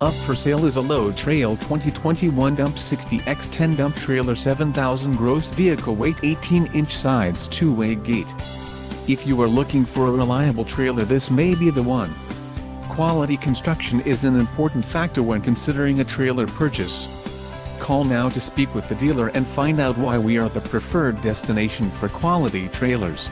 Up for sale is a Load Trail 2021 Dump 60x10 dump trailer, 7,000 gross, vehicle weight, 18-inch sides, two-way gate. If you are looking for a reliable trailer, this may be the one. Quality construction is an important factor when considering a trailer purchase. Call now to speak with the dealer and find out why we are the preferred destination for quality trailers.